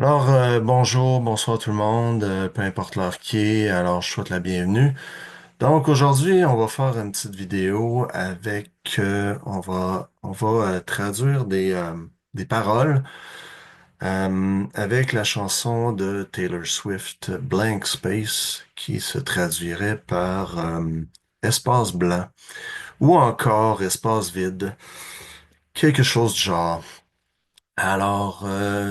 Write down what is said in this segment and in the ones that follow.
Bonjour, bonsoir tout le monde, peu importe l'heure qui est, alors je souhaite la bienvenue. Donc aujourd'hui, on va faire une petite vidéo avec, on va traduire des paroles avec la chanson de Taylor Swift, Blank Space, qui se traduirait par espace blanc ou encore espace vide, quelque chose du genre. Alors,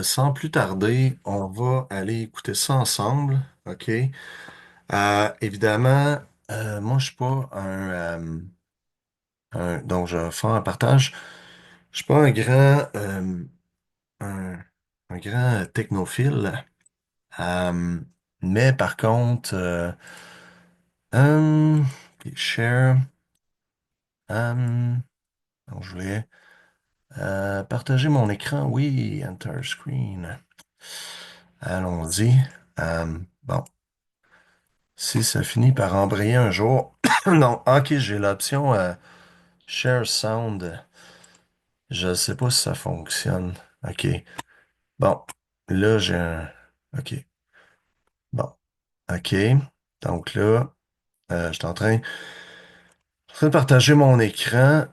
sans plus tarder, on va aller écouter ça ensemble, OK? Évidemment, moi, je suis pas donc je vais faire un partage. Je suis pas un, un grand technophile, euh, mais par contre, share, euh, donc je voulais partager mon écran, oui, enter screen. Allons-y. Bon. Si ça finit par embrayer un jour. Non, ok, j'ai l'option Share Sound. Je ne sais pas si ça fonctionne. Ok. Bon. Là, j'ai un. Ok. Bon. Ok. Donc là, je suis en train de partager mon écran.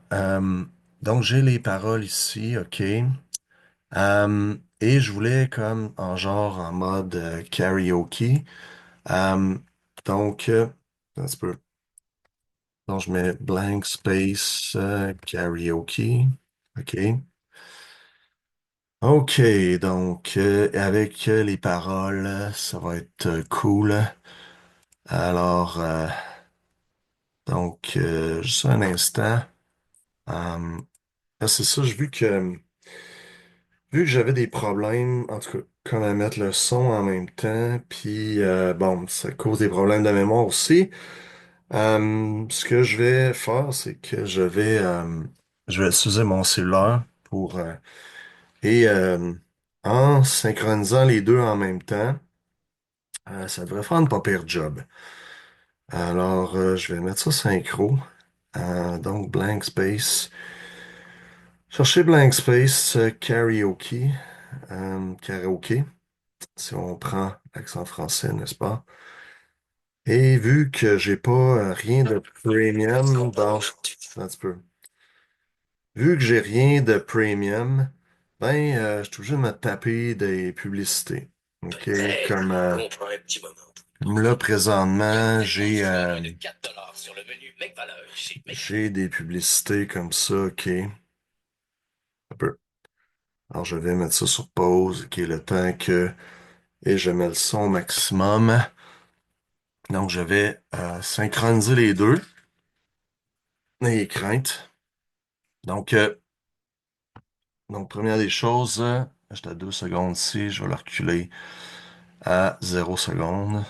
Donc, j'ai les paroles ici. Ok. Et je voulais comme en genre en mode karaoke. Euh, donc, un petit peu. Donc, je mets blank space karaoke. OK. OK, donc avec les paroles, ça va être cool. Alors, juste un instant. Euh, c'est ça, j'ai vu que j'avais des problèmes, en tout cas, comme à mettre le son en même temps, puis bon, ça cause des problèmes de mémoire aussi. Ce que je vais faire, c'est que je vais utiliser mon cellulaire pour et en synchronisant les deux en même temps, ça devrait faire une pas pire job. Alors, je vais mettre ça synchro. Donc, blank space. Cherchez blank space karaoke. Karaoke, si on prend l'accent français, n'est-ce pas? Et vu que j'ai pas rien de premium dans... Un petit peu. Vu que j'ai rien de premium, ben, je suis obligé de me taper des publicités. OK? Comme là, présentement, j'ai des publicités comme ça. OK? Un peu. Alors, je vais mettre ça sur pause, qui est le temps que... Et je mets le son au maximum. Donc, je vais synchroniser les deux. Les craintes. Donc, première des choses, j'étais à 2 secondes ici, je vais le reculer à 0 secondes.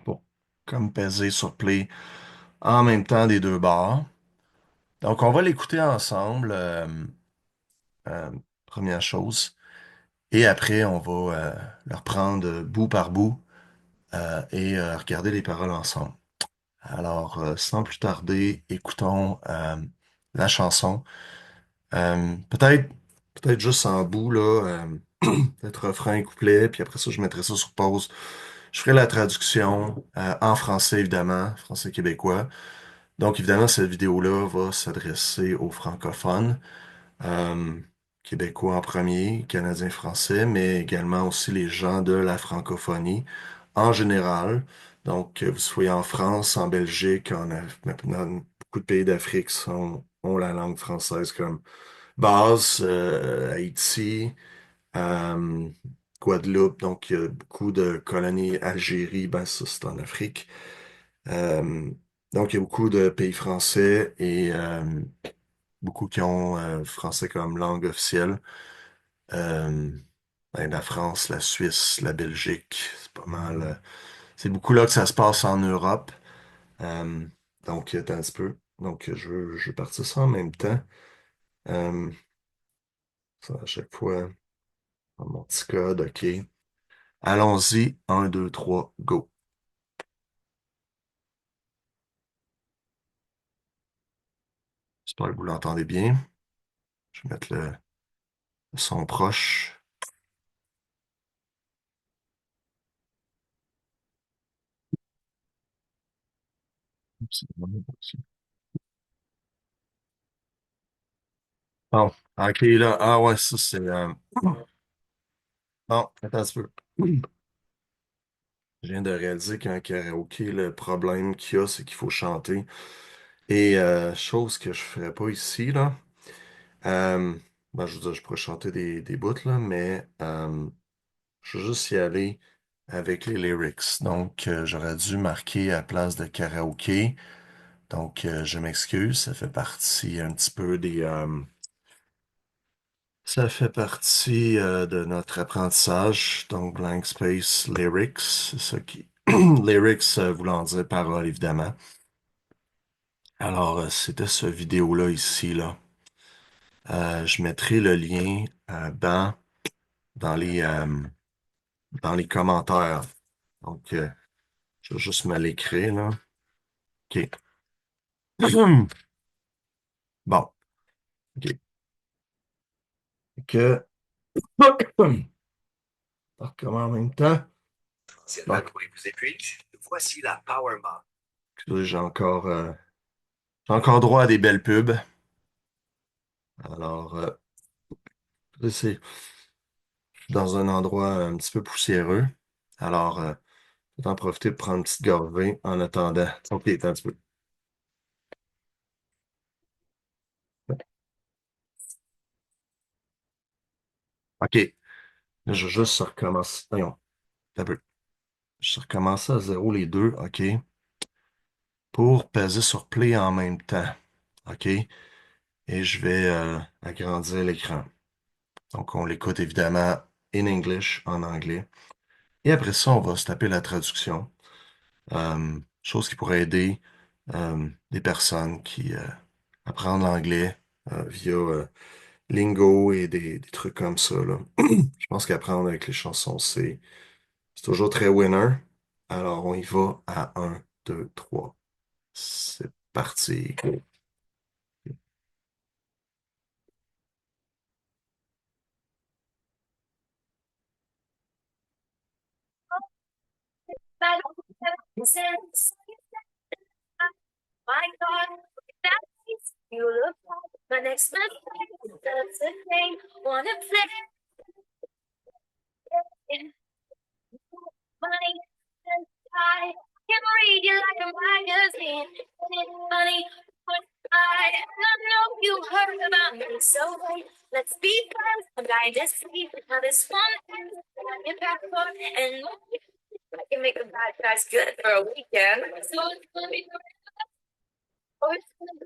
Pour comme peser sur play en même temps des deux barres. Donc, on va l'écouter ensemble, euh, première chose. Et après, on va le reprendre bout par bout et regarder les paroles ensemble. Alors, sans plus tarder, écoutons la chanson. Peut-être, peut-être juste en bout, là, peut-être refrain, couplet, puis après ça, je mettrai ça sur pause. Je ferai la traduction en français, évidemment, français québécois. Donc, évidemment, cette vidéo-là va s'adresser aux francophones, euh, québécois en premier, canadiens français, mais également aussi les gens de la francophonie en général. Donc, que vous soyez en France, en Belgique, dans beaucoup de pays d'Afrique ont la langue française comme base, Haïti, euh, Guadeloupe, donc il y a beaucoup de colonies, Algérie, ben ça c'est en Afrique. Euh, donc, il y a beaucoup de pays français et beaucoup qui ont français comme langue officielle. Euh, la France, la Suisse, la Belgique, c'est pas mal. C'est beaucoup là que ça se passe en Europe. Euh, donc, attends un petit peu. Donc, je vais partir ça en même temps. Euh, Ça, à chaque fois, dans mon petit code, OK. Allons-y. Un, 2, 3, go. J'espère que vous l'entendez bien. Je vais mettre le son proche. C'est vraiment pas possible. Bon, ok, là. Ah ouais, ça c'est. Bon, attends un petit peu. Je viens de réaliser qu'un karaoké, le problème qu'il y a, c'est qu'il faut chanter. Et chose que je ferais pas ici, là. Euh, ben, je veux dire, je pourrais chanter des bouts, là, mais je vais juste y aller avec les lyrics. Donc, j'aurais dû marquer à place de karaoké. Donc, je m'excuse, ça fait partie un petit peu ça fait partie de notre apprentissage. Donc, blank space lyrics, c'est ça qui... Lyrics voulant dire parole, évidemment. Alors, c'était ce vidéo-là ici, là. Je mettrai le lien dans dans les commentaires. Donc, je vais juste me l'écrire, là. OK. Bon, OK. Que... Alors, comment en même temps? Si la batterie vous épuise, voici la Power Mop. J'ai encore droit à des belles pubs. Alors, c'est je suis dans un endroit un petit peu poussiéreux. Alors, je vais en profiter pour prendre une petite gorgée en attendant. OK, attends un petit peu. OK, là, je vais juste recommencer. Voyons, un peu. Je recommence à zéro les deux, OK, pour peser sur play en même temps. OK, et je vais agrandir l'écran. Donc, on l'écoute évidemment in English, en anglais. Et après ça, on va se taper la traduction. Chose qui pourrait aider des personnes qui apprennent l'anglais via Lingo et des trucs comme ça, là. Je pense qu'apprendre avec les chansons, c'est toujours très winner. Alors, on y va à un, 2, 3. C'est parti. My God, that means you look like my next man. That's the thing. Wanna play in money and I can read you like a magazine. And it's funny, but I know you heard about me. So wait, let's be friends. I'm dying to see how this one ends. I get back for and I can make a bad guys good for a weekend. So it's gonna be oh, it's gonna go.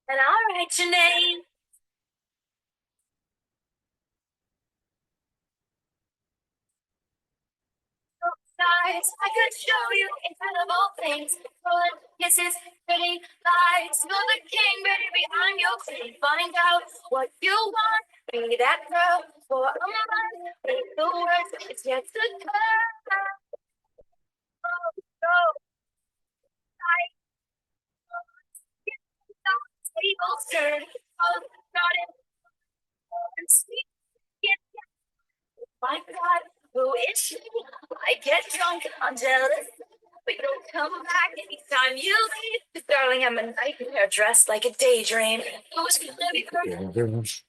And I'll write your name. Stars, I could show you incredible things. Good kisses, pretty lies. You're the king, baby, I'm your queen. Find out what you want. Be that girl for a month. Read the words, it's yet to come. So, I tables turn. Oh, started and sweet. My God, who is she? I get drunk, I'm jealous. But you'll come back anytime you leave. 'Cause, darling, I'm a nightmare dressed like a daydream. Who's gonna be first?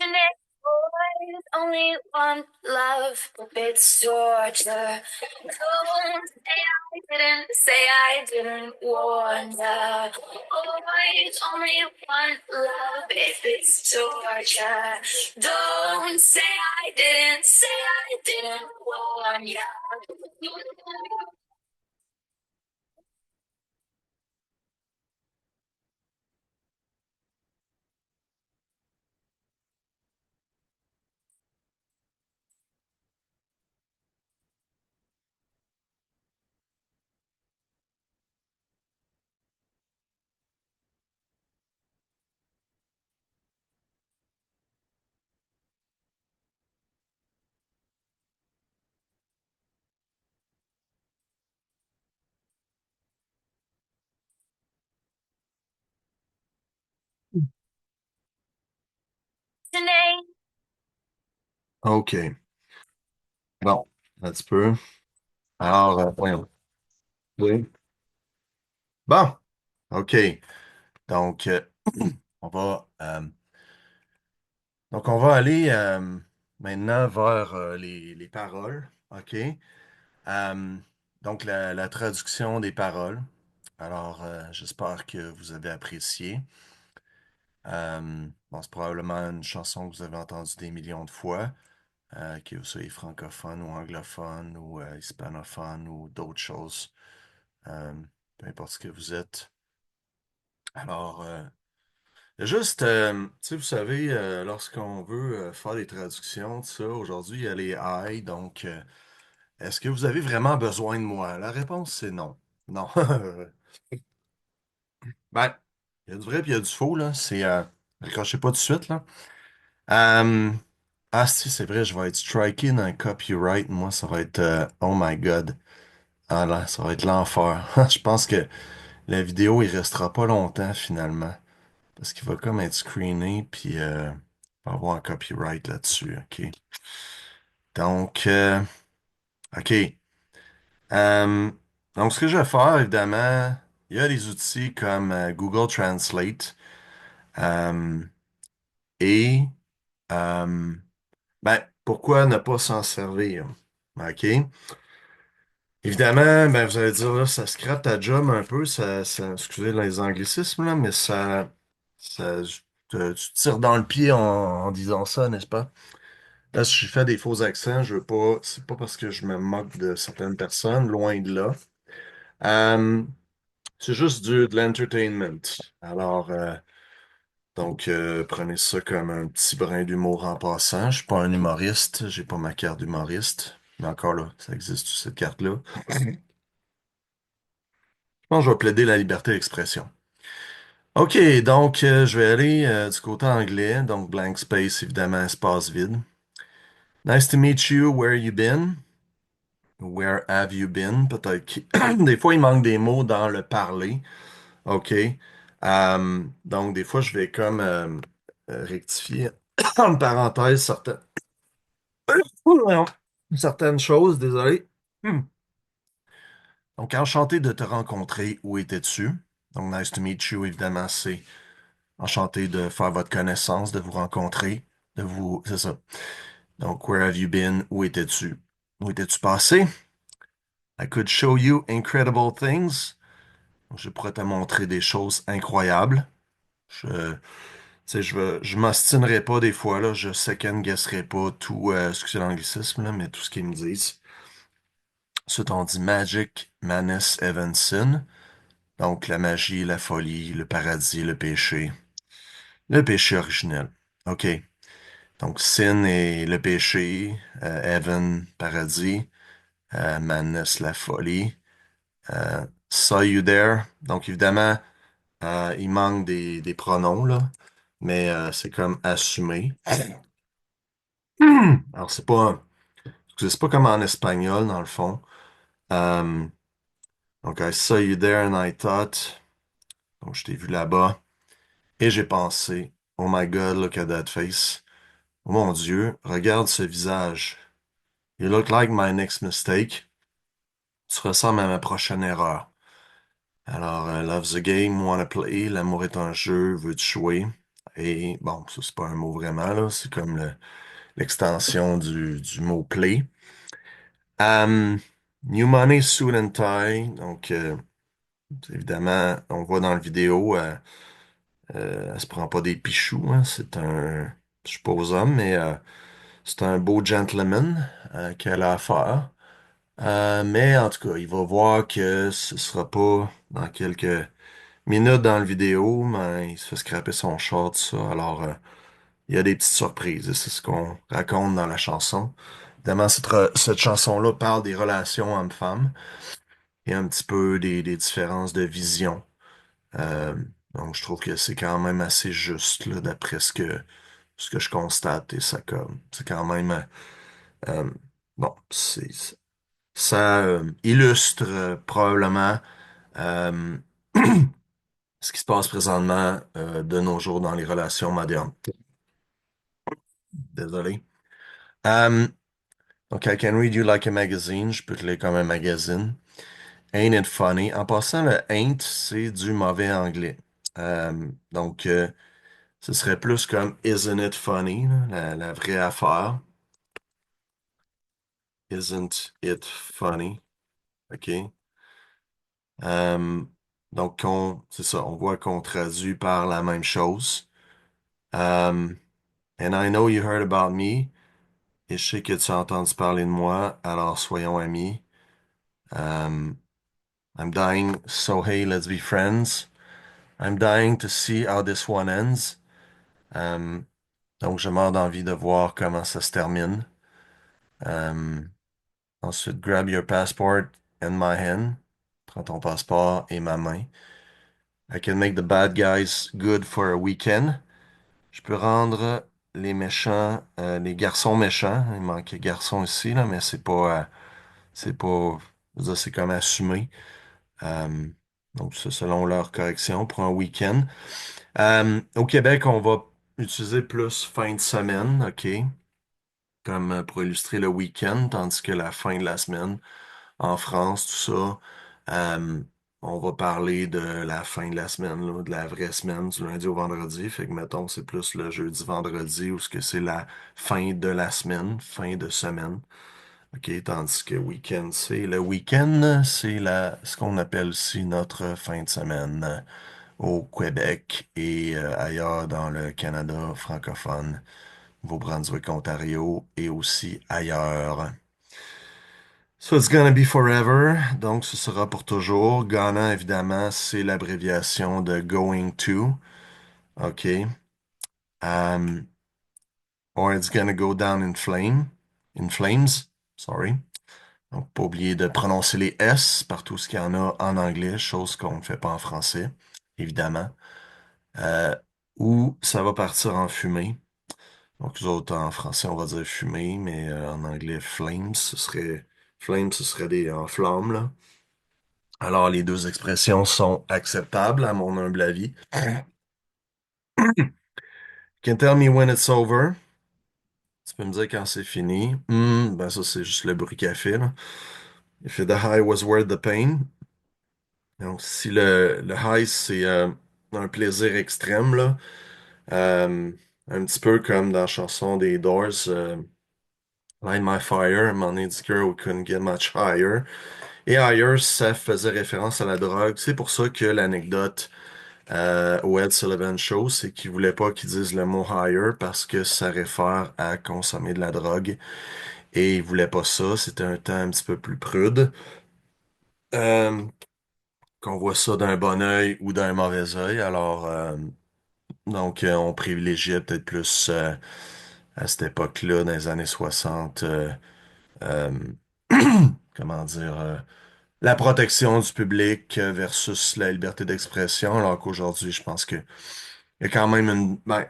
Teenage boys only want love, but it's torture. Don't say I didn't warn ya. Boys only want love if it's torture. Don't say I didn't warn ya. Tonight. OK. Bon, un petit peu. Alors, voyons. Oui. Bon, OK. Donc, on va, euh, on va aller maintenant vers les paroles. OK. Donc, la traduction des paroles. Alors, j'espère que vous avez apprécié. Bon, c'est probablement une chanson que vous avez entendue des millions de fois, que vous soyez francophone ou anglophone ou hispanophone ou d'autres choses. Euh, Peu importe ce que vous êtes. Alors, juste, tu sais, vous savez, lorsqu'on veut faire des traductions, tout ça, aujourd'hui, il y a les AI, donc, est-ce que vous avez vraiment besoin de moi? La réponse, c'est non. Non. Ben, il y a du vrai puis il y a du faux, là. Raccrochez pas tout de suite, là. Euh, ah, si, c'est vrai, je vais être striké dans un copyright. Moi, ça va être, oh my God. Ah là, ça va être l'enfer. Je pense que la vidéo, il restera pas longtemps, finalement. Parce qu'il va comme être screené, puis on va avoir un copyright là-dessus, OK? Donc, OK. Euh, donc, ce que je vais faire, évidemment, il y a des outils comme Google Translate euh, et, euh, ben, pourquoi ne pas s'en servir? OK? Évidemment, ben, vous allez dire, là, ça scrape ta job un peu, excusez les anglicismes, là, mais tu te tires dans le pied en disant ça, n'est-ce pas? Là, si je fais des faux accents, je veux pas, c'est pas parce que je me moque de certaines personnes, loin de là. Euh, c'est juste de l'entertainment. Alors, prenez ça comme un petit brin d'humour en passant. Je suis pas un humoriste, j'ai pas ma carte d'humoriste. Mais encore là, ça existe, cette carte-là. Je pense que je vais plaider la liberté d'expression. OK, donc je vais aller du côté anglais, donc blank space, évidemment, espace vide. Nice to meet you, where you been? Where have you been? Peut-être des fois, il manque des mots dans le parler. OK. Donc, des fois, je vais comme rectifier en parenthèse Ouh, certaines choses, désolé. Hmm. Donc, enchanté de te rencontrer. Où étais-tu? Donc, nice to meet you, évidemment, c'est enchanté de faire votre connaissance, de vous rencontrer, c'est ça. Donc, where have you been? Où étais-tu? Où étais-tu passé? I could show you incredible things. Je pourrais te montrer des choses incroyables. Je, tu sais, je m'ostinerai pas des fois, là. Je second-guesserai pas tout, excusez l'anglicisme, là, mais tout ce qu'ils me disent. Ensuite, on dit Magic Manus Evanson. Donc, la magie, la folie, le paradis, le péché. Le péché originel. OK. Donc, sin est le péché, heaven, paradis, madness, la folie. Saw you there. Donc, évidemment, il manque des pronoms, là, mais c'est comme assumé. Alors, c'est pas comme en espagnol, dans le fond. Euh, donc, I saw you there and I thought. Donc, je t'ai vu là-bas et j'ai pensé, oh my God, look at that face. Oh mon Dieu, regarde ce visage. You look like my next mistake. Tu ressembles à ma prochaine erreur. Alors, love the game, wanna play. L'amour est un jeu, veux-tu jouer? Et bon, ça, c'est pas un mot vraiment, là. C'est comme l'extension du mot play. New Money Suit and Tie. Donc, évidemment, on voit dans la vidéo, elle se prend pas des pichous, hein. C'est un, je suis pas aux hommes, mais c'est un beau gentleman qu'elle a affaire. Mais en tout cas, il va voir que ce sera pas dans quelques minutes dans la vidéo, mais il se fait scraper son short, ça. Alors, il y a des petites surprises, et c'est ce qu'on raconte dans la chanson. Évidemment, cette chanson-là parle des relations hommes-femmes et un petit peu des différences de vision. Euh, donc, je trouve que c'est quand même assez juste, là, d'après ce que je constate, et ça, comme, c'est quand même, euh, bon, ça illustre probablement euh, ce qui se passe présentement de nos jours dans les relations modernes. Désolé. Euh, donc, I can read you like a magazine. Je peux te lire comme un magazine. Ain't it funny? En passant, le ain't, c'est du mauvais anglais. Donc, ce serait plus comme Isn't it funny? Là, la vraie affaire. Isn't it funny? OK? Euh, donc, c'est ça, on voit qu'on traduit par la même chose. Um, and I know you heard about me. Et je sais que tu as entendu parler de moi, alors soyons amis. Um, I'm dying, so hey, let's be friends. I'm dying to see how this one ends. Um, donc, je meurs d'envie de voir comment ça se termine. Um, ensuite, grab your passport and my hand. Prends ton passeport et ma main. I can make the bad guys good for a weekend. Je peux rendre les méchants, les garçons méchants. Il manque garçon ici, là, mais c'est pas, je veux dire, c'est comme assumé. Euh, donc, c'est selon leur correction pour un week-end. Au Québec, on va utiliser plus fin de semaine, OK, comme pour illustrer le week-end, tandis que la fin de la semaine, en France, tout ça, euh, on va parler de la fin de la semaine, là, de la vraie semaine, du lundi au vendredi. Fait que, mettons, c'est plus le jeudi-vendredi ou ce que c'est la fin de la semaine, fin de semaine. OK, tandis que week-end, c'est le week-end, c'est ce qu'on appelle aussi notre fin de semaine au Québec et ailleurs dans le Canada francophone, Nouveau-Brunswick, Ontario et aussi ailleurs. So it's gonna be forever, donc ce sera pour toujours. Ghana, évidemment, c'est l'abréviation de going to, OK. Um, or it's gonna go down in flames, sorry. Donc, pas oublier de prononcer les S partout ce qu'il y en a en anglais, chose qu'on ne fait pas en français, évidemment. Euh, ou ça va partir en fumée. Donc, nous autres, en français, on va dire fumée, mais en anglais, flames, ce serait des en flammes, là. Alors, les deux expressions sont acceptables, à mon humble avis. Can tell me when it's over. Tu peux me dire quand c'est fini. Ben ça, c'est juste le bruit qu'elle fait, là. If the high was worth the pain. Donc, si le high, c'est un plaisir extrême, là, un petit peu comme dans la chanson des Doors, Light My Fire, à un moment donné, dit Girl, we couldn't get much higher. Et higher, ça faisait référence à la drogue. C'est pour ça que l'anecdote au Ed Sullivan Show, c'est qu'il voulait pas qu'ils disent le mot higher parce que ça réfère à consommer de la drogue. Et il voulait pas ça. C'était un temps un petit peu plus prude. Euh, qu'on voit ça d'un bon œil ou d'un mauvais œil. Alors, donc, on privilégiait peut-être plus à cette époque-là, dans les années 60, euh, comment dire, la protection du public versus la liberté d'expression, alors qu'aujourd'hui, je pense que il y a quand même ben,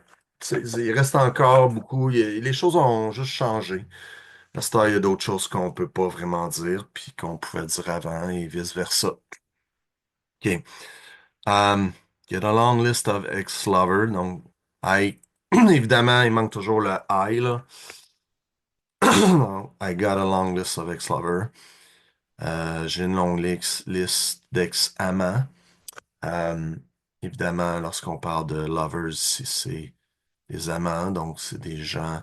il reste encore beaucoup, les choses ont juste changé. À ce temps, il y a d'autres choses qu'on peut pas vraiment dire, puis qu'on pouvait dire avant et vice-versa. OK. Get a long list of ex-lover. Donc, I, évidemment, il manque toujours le I, là. I got a long list of ex-lover. J'ai une longue liste d'ex-amants. Évidemment, lorsqu'on parle de lovers, c'est des amants, donc c'est des gens,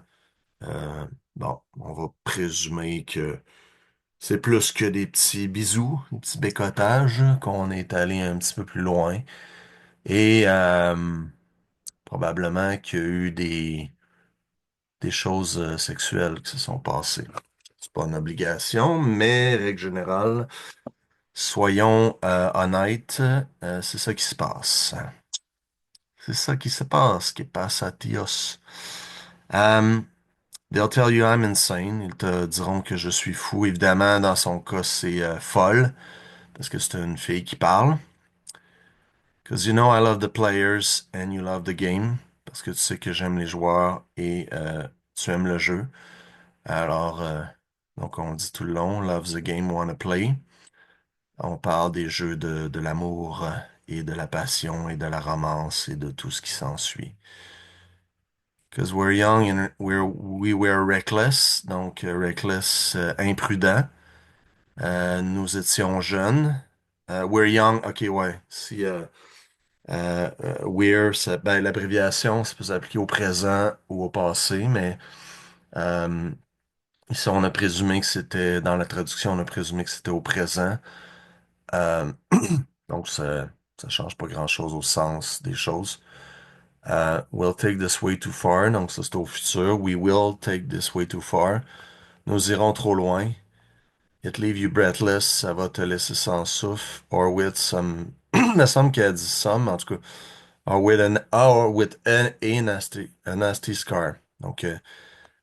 euh, bon, on va présumer que c'est plus que des petits bisous, des petits bécotages, qu'on est allé un petit peu plus loin. Et probablement qu'il y a eu des choses sexuelles qui se sont passées. C'est pas une obligation, mais règle générale, soyons honnêtes, c'est ça qui se passe. C'est ça qui se passe, qui passe à Tios. Um, they'll tell you I'm insane. Ils te diront que je suis fou. Évidemment, dans son cas, c'est folle, parce que c'est une fille qui parle. Because you know I love the players and you love the game. Parce que tu sais que j'aime les joueurs et tu aimes le jeu. Alors, donc on dit tout le long, love the game, wanna play. On parle des jeux de l'amour et de la passion et de la romance et de tout ce qui s'ensuit. Because we're young and we were reckless. Donc, reckless, imprudent. Nous étions jeunes. We're young, ok, ouais. Si we're, ben, l'abréviation, ça peut s'appliquer au présent ou au passé, mais euh, ici, on a présumé que c'était, dans la traduction, on a présumé que c'était au présent. Euh, donc, ça change pas grand-chose au sens des choses. We'll take this way too far. Donc, ça, c'est au futur. We will take this way too far. Nous irons trop loin. It leave you breathless. Ça va te laisser sans souffle. Or with some... Il me semble qu'elle dit some, en tout cas. Or with a nasty scar. Donc,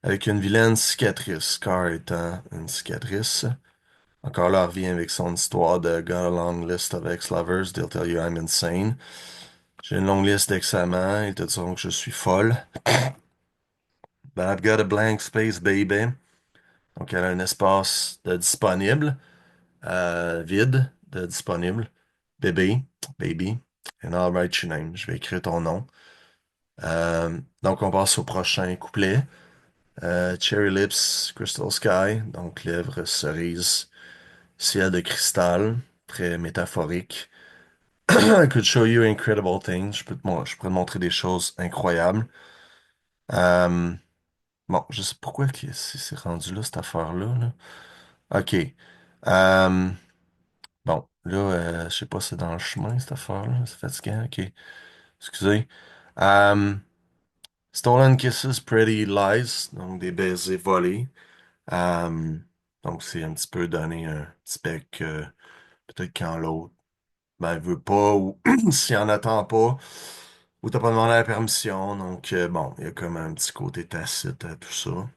avec une vilaine cicatrice. Scar étant une cicatrice. Encore là, elle revient avec son histoire de Got a long list of ex-lovers. They'll tell you I'm insane. J'ai une longue liste d'ex-amants. Ils te diront que je suis folle. But I've got a blank space, baby. Donc, elle a un espace de disponible, vide, de disponible. Bébé, baby. And I'll write your name. Je vais écrire ton nom. Donc, on passe au prochain couplet. Cherry Lips, Crystal Sky. Donc, lèvres, cerise, ciel de cristal. Très métaphorique. I could show you incredible things. Je peux te montrer des choses incroyables. Euh, bon, je sais pourquoi c'est rendu là, cette affaire-là, là. OK. Euh, bon, là, je sais pas si c'est dans le chemin, cette affaire-là. C'est fatigant. OK. Excusez. Euh, Stolen Kisses, Pretty Lies. Donc, des baisers volés. Euh, donc, c'est un petit peu donner un petit bec, peut-être quand l'autre, ben, veut pas, ou s'il en attend pas, ou t'as pas demandé la permission. Donc, bon, il y a comme un petit côté tacite à tout ça.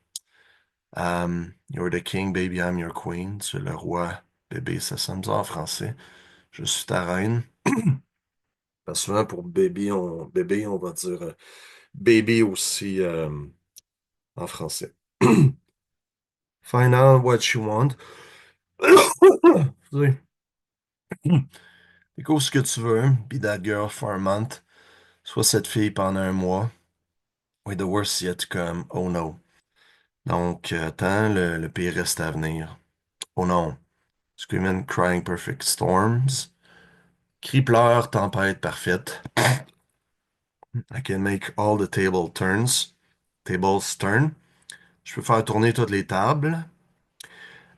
You're the king, baby, I'm your queen. Tu es le roi, bébé, ça sonne bizarre en français. Je suis ta reine. Parce que souvent, pour bébé, on va dire baby aussi en français. Find out what you want. Excusez. Découvre ce que tu veux. Be that girl for a month. Sois cette fille pendant un mois. Wait, the worst is yet to come. Oh no. Donc, attends, le pire reste à venir. Oh non. Screaming, crying, perfect storms. Cri, pleure, tempête parfaite. I can make all the tables turn. Je peux faire tourner toutes les tables.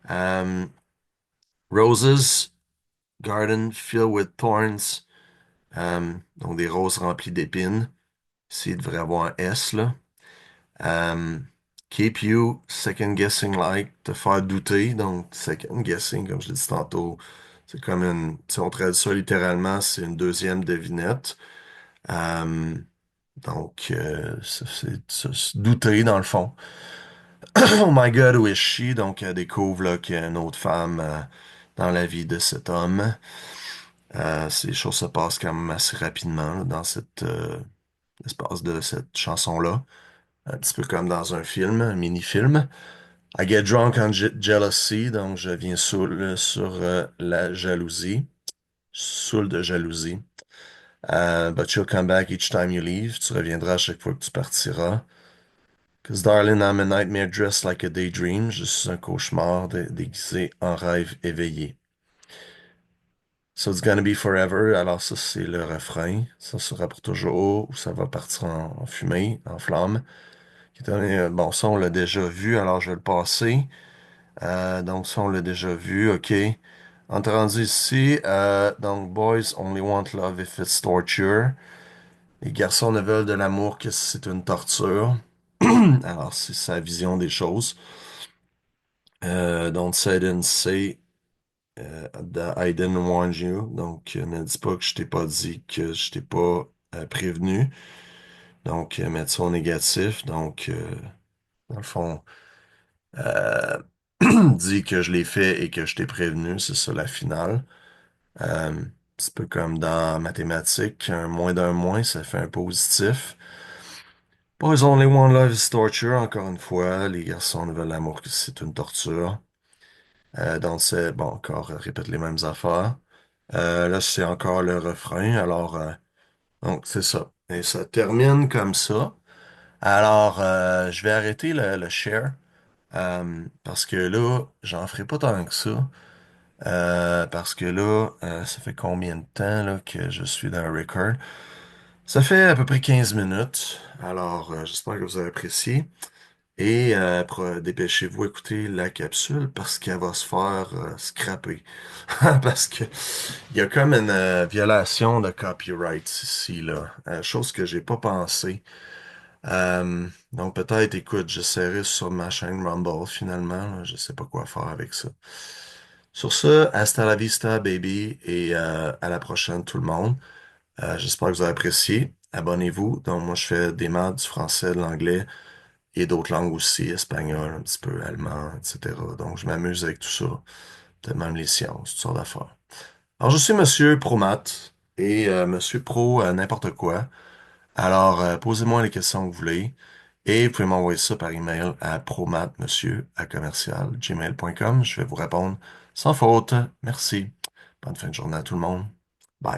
Um, Roses, garden filled with thorns. Donc des roses remplies d'épines. Ici, il devrait avoir un S, là. Um, Keep you second guessing like, te faire douter. Donc, second guessing, comme je l'ai dit tantôt, c'est comme une, si on traduit ça littéralement, c'est une deuxième devinette. Um, donc, c'est douter dans le fond. Oh my God, où est she? Donc, elle découvre là, qu'il y a une autre femme dans la vie de cet homme. Ces choses se passent quand même assez rapidement là, dans cette l'espace de cette chanson-là. Un petit peu comme dans un film, un mini-film. I get drunk on jealousy, donc je viens saoul sur la jalousie, saoul de jalousie. But you'll come back each time you leave. Tu reviendras à chaque fois que tu partiras. Cause darling, I'm a nightmare dressed like a daydream. Je suis un cauchemar déguisé en rêve éveillé. So it's gonna be forever. Alors ça, c'est le refrain. Ça sera pour toujours ou ça va partir en fumée, en flamme. Bon, ça, on l'a déjà vu, alors je vais le passer. Donc ça, on l'a déjà vu, OK. On est rendu ici. Donc, boys only want love if it's torture. Les garçons ne veulent de l'amour que si c'est une torture. Alors, c'est sa vision des choses. Don't say I didn't say that I didn't warn you. Donc, ne dis pas que je t'ai pas dit que je t'ai pas prévenu. Donc, mettre ça au négatif. Donc, dans le fond, euh, dis que je l'ai fait et que je t'ai prévenu. C'est ça la finale. Un petit peu comme dans mathématiques, un moins d'un moins, ça fait un positif. Boys only want love is torture, encore une fois. Les garçons ne veulent l'amour que si c'est une torture. Donc, c'est, bon, encore, répète les mêmes affaires. Là, c'est encore le refrain. Alors, donc, c'est ça. Et ça termine comme ça. Alors, je vais arrêter le share parce que là, j'en ferai pas tant que ça. Parce que là, ça fait combien de temps là, que je suis dans le record? Ça fait à peu près 15 minutes. Alors, j'espère que vous avez apprécié. Et dépêchez-vous, écoutez la capsule parce qu'elle va se faire scraper. Parce que il y a comme une violation de copyright ici, là. Chose que j'ai pas pensé. Donc peut-être, écoute, j'essaierai sur ma chaîne Rumble finalement. Là. Je sais pas quoi faire avec ça. Sur ce, hasta la vista, baby, et à la prochaine, tout le monde. J'espère que vous avez apprécié. Abonnez-vous. Donc moi, je fais des maths, du français, de l'anglais et d'autres langues aussi, espagnol, un petit peu allemand, etc. Donc je m'amuse avec tout ça. Peut-être même les sciences, toutes sortes d'affaires. Alors, je suis Monsieur Promat et Monsieur Pro n'importe quoi. Alors, posez-moi les questions que vous voulez et vous pouvez m'envoyer ça par email à promatmonsieur@gmail.com. Je vais vous répondre sans faute. Merci. Bonne fin de journée à tout le monde.